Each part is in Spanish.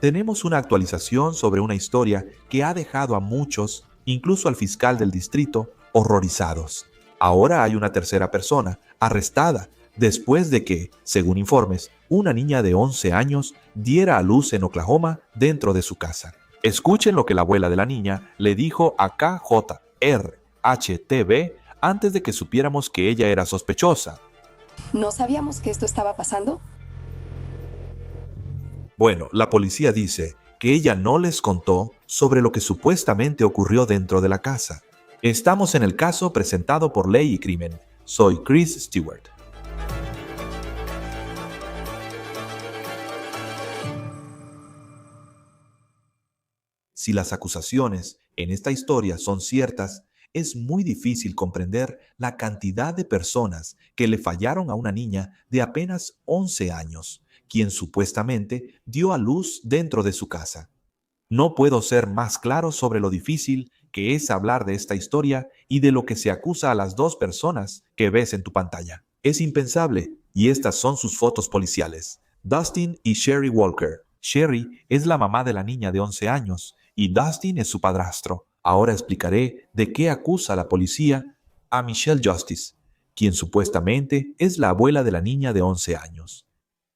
Tenemos una actualización sobre una historia que ha dejado a muchos, incluso al fiscal del distrito, horrorizados. Ahora hay una tercera persona arrestada después de que, según informes, una niña de 11 años diera a luz en Oklahoma dentro de su casa. Escuchen lo que la abuela de la niña le dijo a KJRHTV antes de que supiéramos que ella era sospechosa. ¿No sabíamos que esto estaba pasando? Bueno, la policía dice que ella no les contó sobre lo que supuestamente ocurrió dentro de la casa. Estamos en el caso presentado por Ley y Crimen. Soy Chris Stewart. Si las acusaciones en esta historia son ciertas, es muy difícil comprender la cantidad de personas que le fallaron a una niña de apenas 11 años, quien supuestamente dio a luz dentro de su casa. No puedo ser más claro sobre lo difícil que es hablar de esta historia y de lo que se acusa a las dos personas que ves en tu pantalla. Es impensable, y estas son sus fotos policiales. Dustin y Sherry Walker. Sherry es la mamá de la niña de 11 años y Dustin es su padrastro. Ahora explicaré de qué acusa la policía a Michelle Justice, quien supuestamente es la abuela de la niña de 11 años.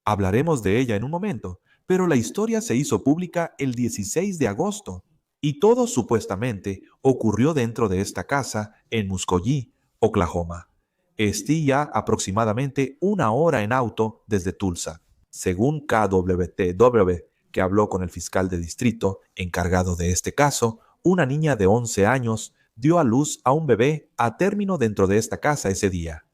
Hablaremos de ella en un momento, pero la historia se hizo pública el 16 de agosto y todo supuestamente ocurrió dentro de esta casa en Muskogee, Oklahoma. Está aproximadamente 1 hora en auto desde Tulsa. Según KWTW, que habló con el fiscal de distrito encargado de este caso, una niña de 11 años dio a luz a un bebé a término dentro de esta casa ese día.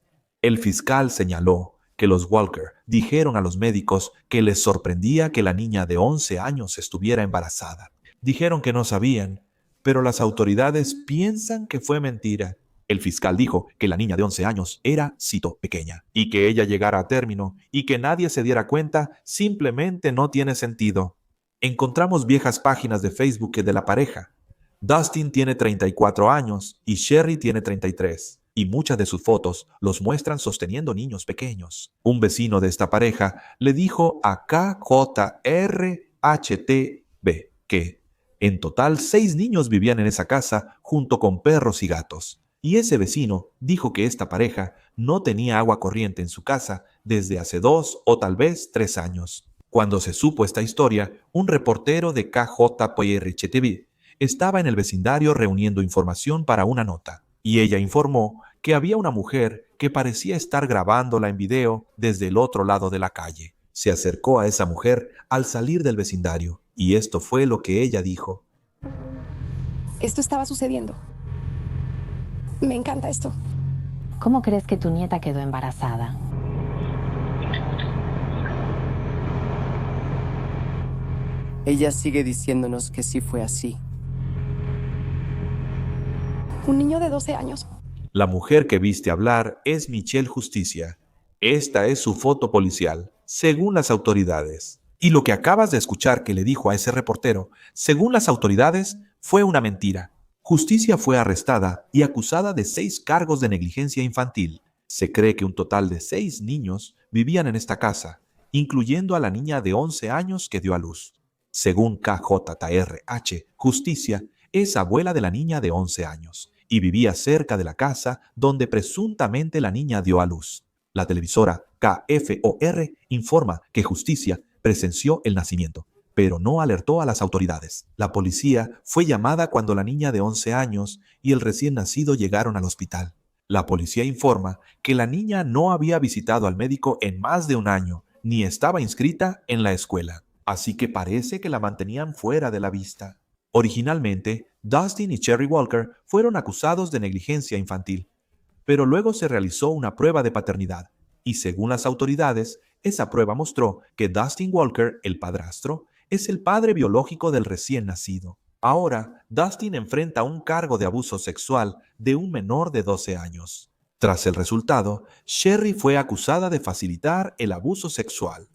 El fiscal señaló que los Walker dijeron a los médicos que les sorprendía que la niña de 11 años estuviera embarazada. Dijeron que no sabían, pero las autoridades piensan que fue mentira. El fiscal dijo que la niña de 11 años era, cito, pequeña, y que ella llegara a término y que nadie se diera cuenta simplemente no tiene sentido. Encontramos viejas páginas de Facebook de la pareja. Dustin tiene 34 años y Sherry tiene 33. Y muchas de sus fotos los muestran sosteniendo niños pequeños. Un vecino de esta pareja le dijo a KJRHTV que en total 6 niños vivían en esa casa junto con perros y gatos. Y ese vecino dijo que esta pareja no tenía agua corriente en su casa desde hace 2 o tal vez 3 años. Cuando se supo esta historia, un reportero de KJRHTV estaba en el vecindario reuniendo información para una nota. Y ella informó que había una mujer que parecía estar grabándola en video desde el otro lado de la calle. Se acercó a esa mujer al salir del vecindario y esto fue lo que ella dijo. Esto estaba sucediendo. Me encanta esto. ¿Cómo crees que tu nieta quedó embarazada? Ella sigue diciéndonos que sí fue así. Un niño de 12 años. La mujer que viste hablar es Michelle Justicia. Esta es su foto policial, según las autoridades. Y lo que acabas de escuchar que le dijo a ese reportero, según las autoridades, fue una mentira. Justicia fue arrestada y acusada de 6 cargos de negligencia infantil. Se cree que un total de 6 niños vivían en esta casa, incluyendo a la niña de 11 años que dio a luz. Según KJRH, Justicia es abuela de la niña de 11 años y vivía cerca de la casa donde presuntamente la niña dio a luz. La televisora KFOR informa que Justicia presenció el nacimiento, pero no alertó a las autoridades. La policía fue llamada cuando la niña de 11 años y el recién nacido llegaron al hospital. La policía informa que la niña no había visitado al médico en más de un año, ni estaba inscrita en la escuela. Así que parece que la mantenían fuera de la vista. Originalmente, Dustin y Sherry Walker fueron acusados de negligencia infantil, pero luego se realizó una prueba de paternidad, y según las autoridades, esa prueba mostró que Dustin Walker, el padrastro, es el padre biológico del recién nacido. Ahora, Dustin enfrenta un cargo de abuso sexual de un menor de 12 años. Tras el resultado, Sherry fue acusada de facilitar el abuso sexual.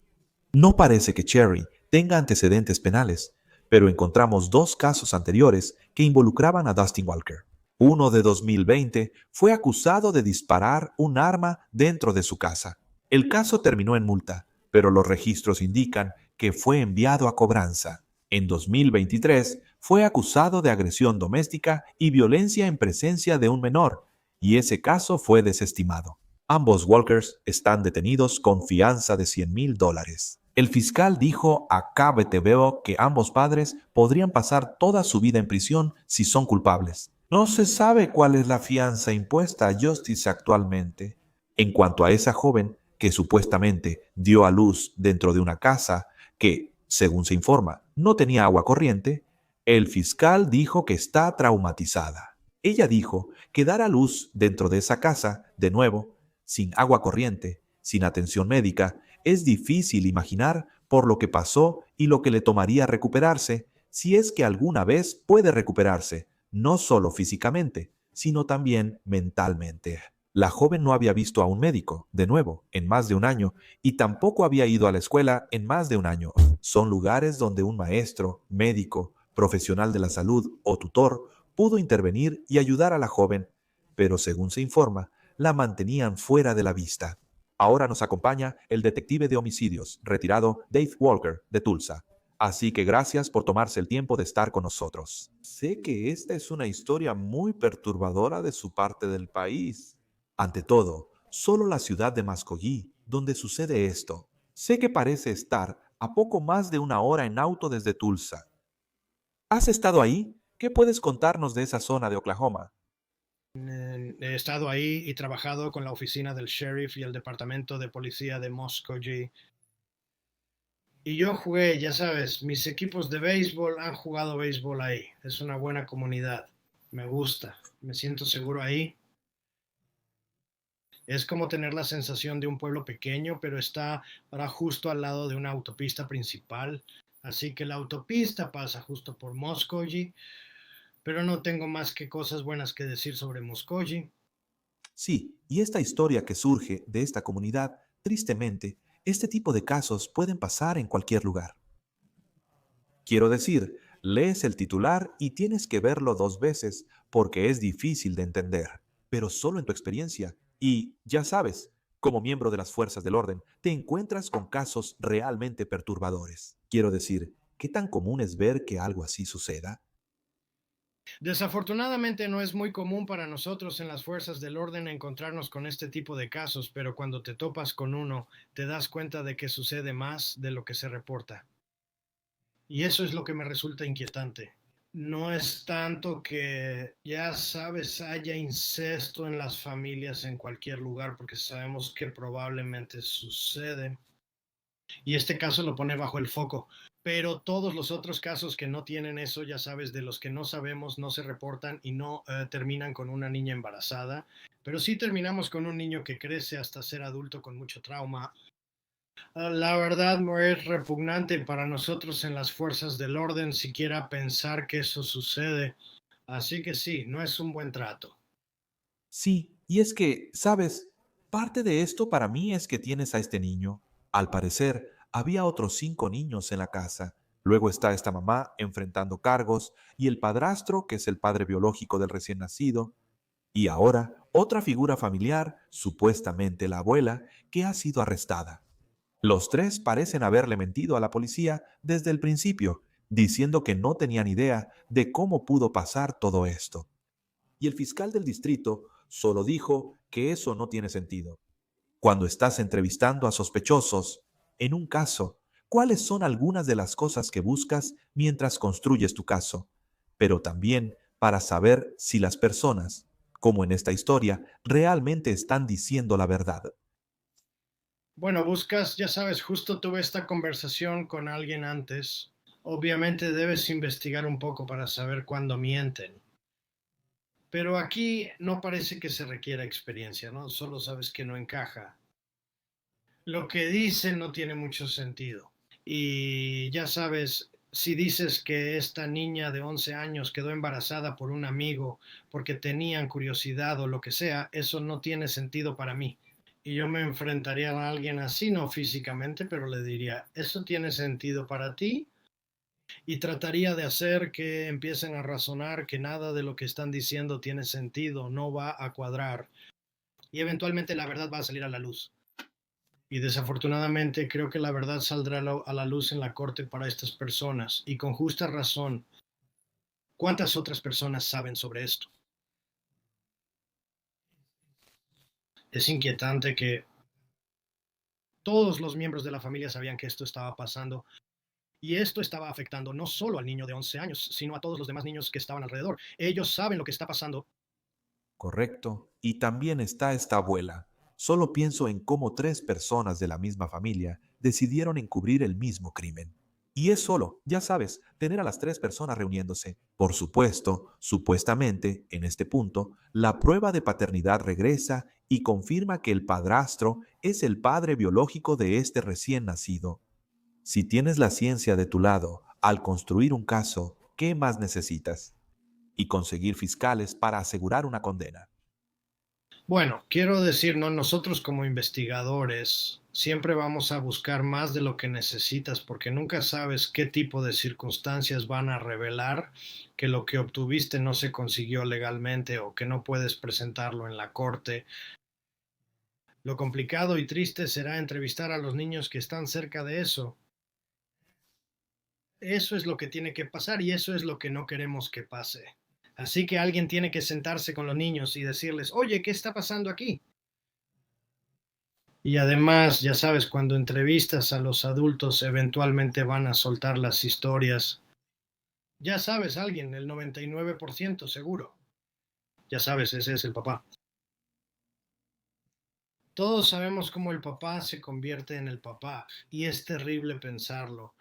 No parece que Sherry tenga antecedentes penales, pero encontramos 2 casos anteriores que involucraban a Dustin Walker. Uno de 2020 fue acusado de disparar un arma dentro de su casa. El caso terminó en multa, pero los registros indican que fue enviado a cobranza. En 2023 fue acusado de agresión doméstica y violencia en presencia de un menor, y ese caso fue desestimado. Ambos Walkers están detenidos con fianza de $100,000. El fiscal dijo a KBTV que ambos padres podrían pasar toda su vida en prisión si son culpables. No se sabe cuál es la fianza impuesta a Justice actualmente. En cuanto a esa joven que supuestamente dio a luz dentro de una casa que, según se informa, no tenía agua corriente, el fiscal dijo que está traumatizada. Ella dijo que dar a luz dentro de esa casa, de nuevo, sin agua corriente, sin atención médica, es difícil imaginar por lo que pasó y lo que le tomaría recuperarse, si es que alguna vez puede recuperarse, no solo físicamente, sino también mentalmente. La joven no había visto a un médico, de nuevo, en más de un año, y tampoco había ido a la escuela en más de un año. Son lugares donde un maestro, médico, profesional de la salud o tutor pudo intervenir y ayudar a la joven, pero según se informa, la mantenían fuera de la vista. Ahora nos acompaña el detective de homicidios, retirado Dave Walker, de Tulsa. Así que gracias por tomarse el tiempo de estar con nosotros. Sé que esta es una historia muy perturbadora de su parte del país. Ante todo, solo la ciudad de Muskogee, donde sucede esto. Sé que parece estar a poco más de una hora en auto desde Tulsa. ¿Has estado ahí? ¿Qué puedes contarnos de esa zona de Oklahoma? He estado ahí y trabajado con la oficina del sheriff y el departamento de policía de Muskogee. Y yo jugué, ya sabes, mis equipos de béisbol han jugado béisbol ahí. Es una buena comunidad. Me gusta. Me siento seguro ahí. Es como tener la sensación de un pueblo pequeño, pero está ahora justo al lado de una autopista principal. Así que la autopista pasa justo por Muskogee, pero no tengo más que cosas buenas que decir sobre Muskogee. Sí, y esta historia que surge de esta comunidad, tristemente, este tipo de casos pueden pasar en cualquier lugar. Quiero decir, lees el titular y tienes que verlo 2 veces porque es difícil de entender, pero solo en tu experiencia. Y ya sabes, como miembro de las fuerzas del orden, te encuentras con casos realmente perturbadores. Quiero decir, ¿qué tan común es ver que algo así suceda? Desafortunadamente no es muy común para nosotros en las fuerzas del orden encontrarnos con este tipo de casos, pero cuando te topas con uno, te das cuenta de que sucede más de lo que se reporta. Y eso es lo que me resulta inquietante. No es tanto que, ya sabes, haya incesto en las familias en cualquier lugar, porque sabemos que probablemente sucede. Y este caso lo pone bajo el foco. Pero todos los otros casos que no tienen eso, ya sabes, de los que no sabemos, no se reportan y no terminan con una niña embarazada. Pero sí terminamos con un niño que crece hasta ser adulto con mucho trauma. La verdad no es repugnante para nosotros en las fuerzas del orden siquiera pensar que eso sucede. Así que sí, no es un buen trato. Sí, y es que, sabes, parte de esto para mí es que tienes a este niño. Al parecer, había otros 5 niños en la casa. Luego está esta mamá enfrentando cargos y el padrastro, que es el padre biológico del recién nacido. Y ahora, otra figura familiar, supuestamente la abuela, que ha sido arrestada. Los tres parecen haberle mentido a la policía desde el principio, diciendo que no tenían idea de cómo pudo pasar todo esto. Y el fiscal del distrito solo dijo que eso no tiene sentido. Cuando estás entrevistando a sospechosos en un caso, ¿cuáles son algunas de las cosas que buscas mientras construyes tu caso? Pero también para saber si las personas, como en esta historia, realmente están diciendo la verdad. Bueno, buscas, ya sabes, justo tuve esta conversación con alguien antes. Obviamente debes investigar un poco para saber cuándo mienten. Pero aquí no parece que se requiera experiencia, ¿no? Solo sabes que no encaja. Lo que dicen no tiene mucho sentido. Y ya sabes, si dices que esta niña de 11 años quedó embarazada por un amigo porque tenían curiosidad o lo que sea, eso no tiene sentido para mí. Y yo me enfrentaría a alguien así, no físicamente, pero le diría, ¿eso tiene sentido para ti? Y trataría de hacer que empiecen a razonar que nada de lo que están diciendo tiene sentido, no va a cuadrar. Y eventualmente la verdad va a salir a la luz. Y desafortunadamente creo que la verdad saldrá a la luz en la corte para estas personas, y con justa razón. ¿Cuántas otras personas saben sobre esto? Es inquietante que todos los miembros de la familia sabían que esto estaba pasando, y esto estaba afectando no solo al niño de 11 años, sino a todos los demás niños que estaban alrededor. Ellos saben lo que está pasando. Correcto. Y también está esta abuela. Solo pienso en cómo tres personas de la misma familia decidieron encubrir el mismo crimen. Y es solo, ya sabes, tener a las tres personas reuniéndose. Por supuesto, supuestamente, en este punto, la prueba de paternidad regresa y confirma que el padrastro es el padre biológico de este recién nacido. Si tienes la ciencia de tu lado al construir un caso, ¿qué más necesitas? Y conseguir fiscales para asegurar una condena. Bueno, quiero decir, no, nosotros como investigadores siempre vamos a buscar más de lo que necesitas porque nunca sabes qué tipo de circunstancias van a revelar que lo que obtuviste no se consiguió legalmente o que no puedes presentarlo en la corte. Lo complicado y triste será entrevistar a los niños que están cerca de eso. Eso es lo que tiene que pasar y eso es lo que no queremos que pase. Así que alguien tiene que sentarse con los niños y decirles, oye, ¿qué está pasando aquí? Y además, ya sabes, cuando entrevistas a los adultos, eventualmente van a soltar las historias. Ya sabes, alguien, el 99% seguro. Ya sabes, ese es el papá. Todos sabemos cómo el papá se convierte en el papá, y es terrible pensarlo.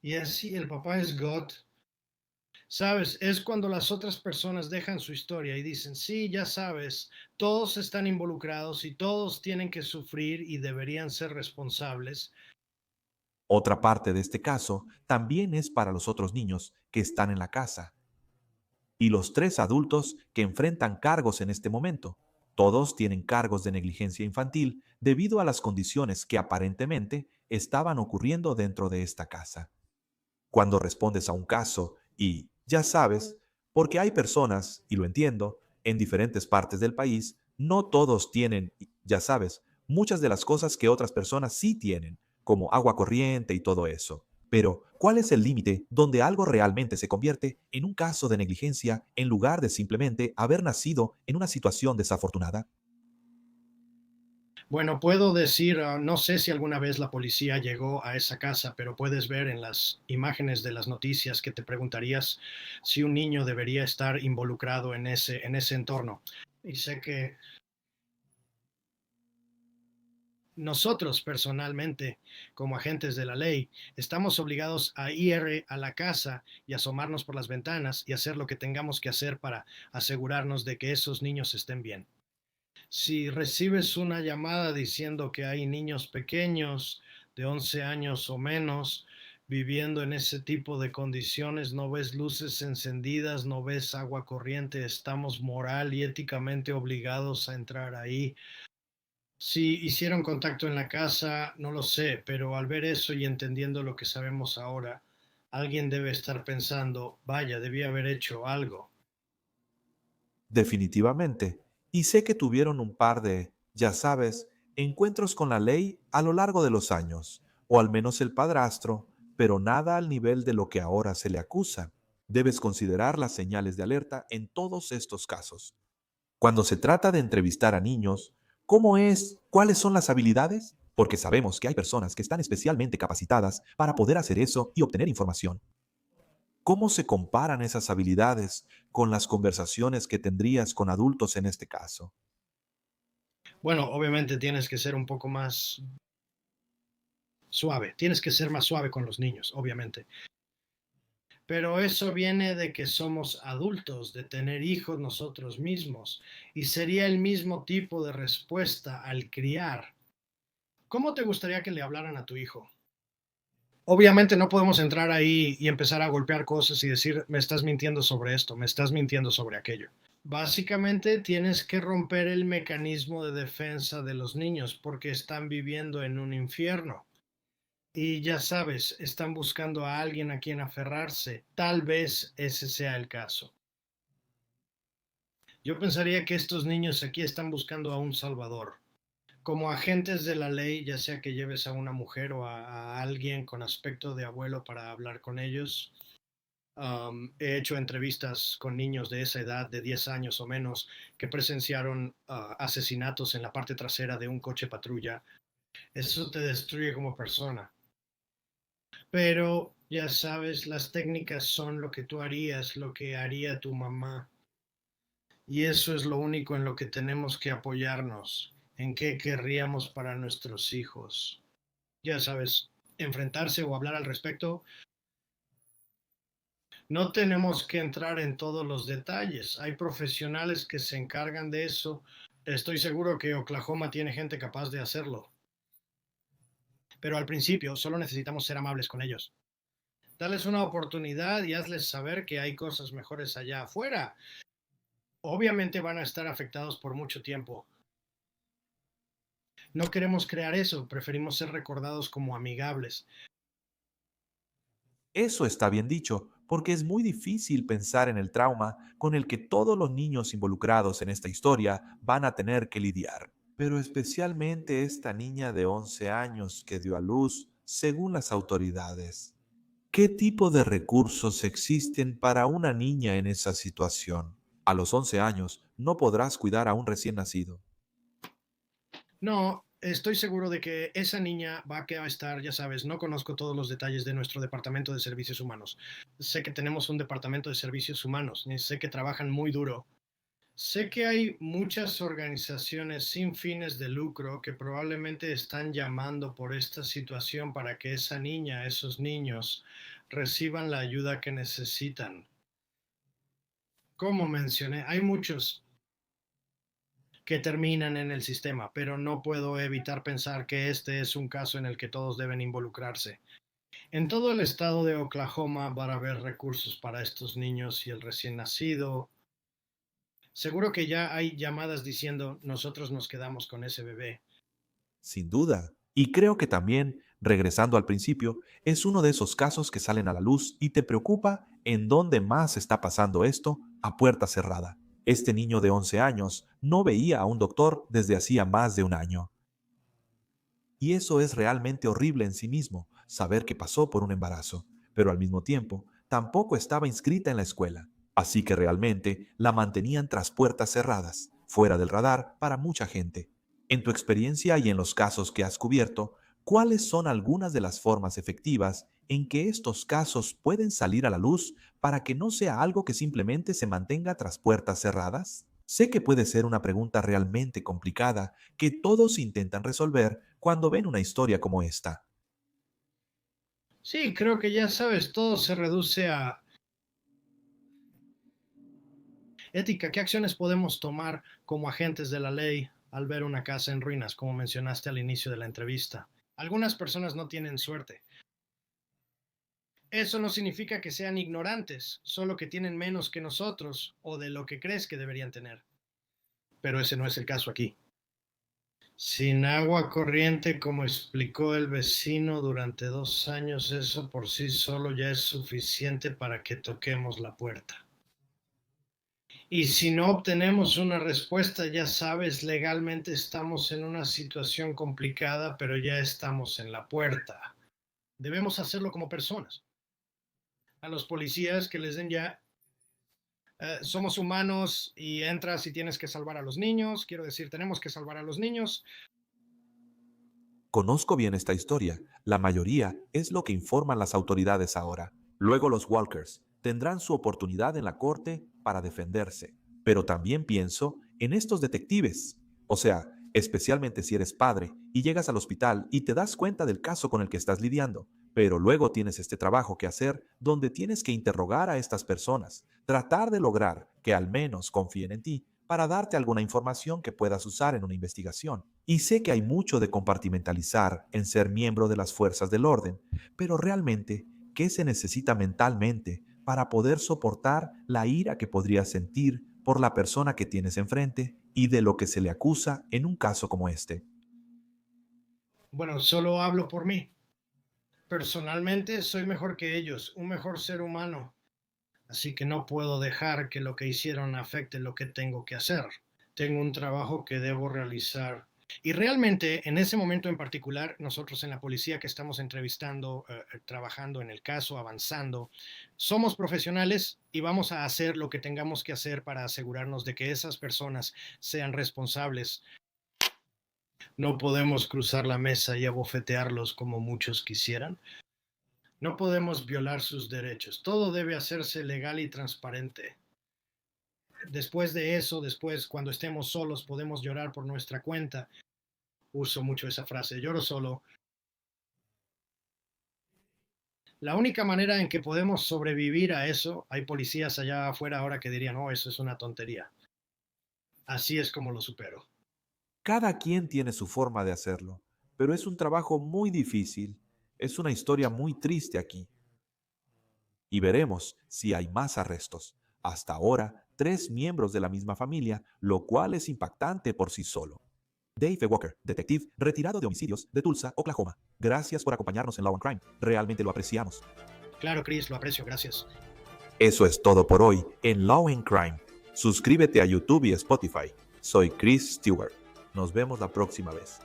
Y así, el papá es God. Sabes, es cuando las otras personas dejan su historia y dicen, sí, ya sabes, todos están involucrados y todos tienen que sufrir y deberían ser responsables. Otra parte de este caso también es para los otros niños que están en la casa y los tres adultos que enfrentan cargos en este momento. Todos tienen cargos de negligencia infantil debido a las condiciones que aparentemente estaban ocurriendo dentro de esta casa. Cuando respondes a un caso y, ya sabes, porque hay personas, y lo entiendo, en diferentes partes del país, no todos tienen, ya sabes, muchas de las cosas que otras personas sí tienen, como agua corriente y todo eso. Pero, ¿cuál es el límite donde algo realmente se convierte en un caso de negligencia en lugar de simplemente haber nacido en una situación desafortunada? Bueno, puedo decir, no sé si alguna vez la policía llegó a esa casa, pero puedes ver en las imágenes de las noticias que te preguntarías si un niño debería estar involucrado en ese entorno. Y sé que nosotros personalmente, como agentes de la ley, estamos obligados a ir a la casa y asomarnos por las ventanas y hacer lo que tengamos que hacer para asegurarnos de que esos niños estén bien. Si recibes una llamada diciendo que hay niños pequeños de 11 años o menos viviendo en ese tipo de condiciones, no ves luces encendidas, no ves agua corriente, estamos moral y éticamente obligados a entrar ahí. Si hicieron contacto en la casa, no lo sé, pero al ver eso y entendiendo lo que sabemos ahora, alguien debe estar pensando, vaya, debía haber hecho algo. Definitivamente. Y sé que tuvieron un par de, ya sabes, encuentros con la ley a lo largo de los años, o al menos el padrastro, pero nada al nivel de lo que ahora se le acusa. Debes considerar las señales de alerta en todos estos casos. Cuando se trata de entrevistar a niños, ¿cómo es? ¿Cuáles son las habilidades? Porque sabemos que hay personas que están especialmente capacitadas para poder hacer eso y obtener información. ¿Cómo se comparan esas habilidades con las conversaciones que tendrías con adultos en este caso? Bueno, obviamente tienes que ser un poco más suave, tienes que ser más suave con los niños, obviamente. Pero eso viene de que somos adultos, de tener hijos nosotros mismos, y sería el mismo tipo de respuesta al criar. ¿Cómo te gustaría que le hablaran a tu hijo? Obviamente no podemos entrar ahí y empezar a golpear cosas y decir, me estás mintiendo sobre esto, me estás mintiendo sobre aquello. Básicamente tienes que romper el mecanismo de defensa de los niños porque están viviendo en un infierno. Y ya sabes, están buscando a alguien a quien aferrarse. Tal vez ese sea el caso. Yo pensaría que estos niños aquí están buscando a un salvador. Como agentes de la ley, ya sea que lleves a una mujer o a alguien con aspecto de abuelo para hablar con ellos, he hecho entrevistas con niños de esa edad, de 10 años o menos, que presenciaron asesinatos en la parte trasera de un coche patrulla. Eso te destruye como persona. Pero ya sabes, las técnicas son lo que tú harías, lo que haría tu mamá. Y eso es lo único en lo que tenemos que apoyarnos, en qué querríamos para nuestros hijos. Ya sabes, enfrentarse o hablar al respecto. No tenemos que entrar en todos los detalles. Hay profesionales que se encargan de eso. Estoy seguro que Oklahoma tiene gente capaz de hacerlo. Pero al principio solo necesitamos ser amables con ellos. Dales una oportunidad y hazles saber que hay cosas mejores allá afuera. Obviamente van a estar afectados por mucho tiempo. No queremos crear eso, preferimos ser recordados como amigables. Eso está bien dicho, porque es muy difícil pensar en el trauma con el que todos los niños involucrados en esta historia van a tener que lidiar. Pero especialmente esta niña de 11 años que dio a luz, según las autoridades. ¿Qué tipo de recursos existen para una niña en esa situación? A los 11 años no podrás cuidar a un recién nacido. No, estoy seguro de que esa niña va a estar, ya sabes, no conozco todos los detalles de nuestro departamento de servicios humanos. Sé que tenemos un departamento de servicios humanos, y sé que trabajan muy duro. Sé que hay muchas organizaciones sin fines de lucro que probablemente están llamando por esta situación para que esa niña, esos niños, reciban la ayuda que necesitan. Como mencioné, hay muchos que terminan en el sistema, pero no puedo evitar pensar que este es un caso en el que todos deben involucrarse. En todo el estado de Oklahoma van a haber recursos para estos niños y el recién nacido. Seguro que ya hay llamadas diciendo nosotros nos quedamos con ese bebé. Sin duda. Y creo que también, regresando al principio, es uno de esos casos que salen a la luz y te preocupa en dónde más está pasando esto a puerta cerrada. Este niño de 11 años no veía a un doctor desde hacía más de un año. Y eso es realmente horrible en sí mismo, saber que pasó por un embarazo, pero al mismo tiempo tampoco estaba inscrita en la escuela. Así que realmente la mantenían tras puertas cerradas, fuera del radar para mucha gente. En tu experiencia y en los casos que has cubierto, ¿cuáles son algunas de las formas efectivas en que estos casos pueden salir a la luz para que no sea algo que simplemente se mantenga tras puertas cerradas? Sé que puede ser una pregunta realmente complicada que todos intentan resolver cuando ven una historia como esta. Sí, creo que ya sabes, todo se reduce a ética. ¿Qué acciones podemos tomar como agentes de la ley al ver una casa en ruinas, como mencionaste al inicio de la entrevista? Algunas personas no tienen suerte. Eso no significa que sean ignorantes, solo que tienen menos que nosotros o de lo que crees que deberían tener. Pero ese no es el caso aquí. Sin agua corriente, como explicó el vecino durante 2 años, eso por sí solo ya es suficiente para que toquemos la puerta. Y si no obtenemos una respuesta, ya sabes, legalmente estamos en una situación complicada, pero ya estamos en la puerta. Debemos hacerlo como personas. A los policías que les den ya, somos humanos y entras y tienes que salvar a los niños. Quiero decir, tenemos que salvar a los niños. Conozco bien esta historia. La mayoría es lo que informan las autoridades ahora. Luego los Walkers tendrán su oportunidad en la corte para defenderse. Pero también pienso en estos detectives. O sea, especialmente si eres padre y llegas al hospital y te das cuenta del caso con el que estás lidiando. Pero luego tienes este trabajo que hacer donde tienes que interrogar a estas personas, tratar de lograr que al menos confíen en ti para darte alguna información que puedas usar en una investigación. Y sé que hay mucho de compartimentalizar en ser miembro de las fuerzas del orden, pero realmente, ¿qué se necesita mentalmente para poder soportar la ira que podrías sentir por la persona que tienes enfrente y de lo que se le acusa en un caso como este? Bueno, solo hablo por mí. Personalmente soy mejor que ellos, un mejor ser humano. Así que no puedo dejar que lo que hicieron afecte lo que tengo que hacer. Tengo un trabajo que debo realizar Y realmente, en ese momento en particular, nosotros en la policía que estamos entrevistando, trabajando en el caso, avanzando, somos profesionales y vamos a hacer lo que tengamos que hacer para asegurarnos de que esas personas sean responsables. No podemos cruzar la mesa y abofetearlos como muchos quisieran. No podemos violar sus derechos. Todo debe hacerse legal y transparente. Después de eso, después, cuando estemos solos, podemos llorar por nuestra cuenta. Uso mucho esa frase, lloro solo. La única manera en que podemos sobrevivir a eso, hay policías allá afuera ahora que dirían, oh, eso es una tontería. Así es como lo supero. Cada quien tiene su forma de hacerlo, pero es un trabajo muy difícil. Es una historia muy triste aquí. Y veremos si hay más arrestos. Hasta ahora, 3 miembros de la misma familia, lo cual es impactante por sí solo. Dave Walker, detective retirado de homicidios de Tulsa, Oklahoma. Gracias por acompañarnos en Law and Crime. Realmente lo apreciamos. Claro, Chris, lo aprecio, gracias. Eso es todo por hoy en Law and Crime. Suscríbete a YouTube y Spotify. Soy Chris Stewart. Nos vemos la próxima vez.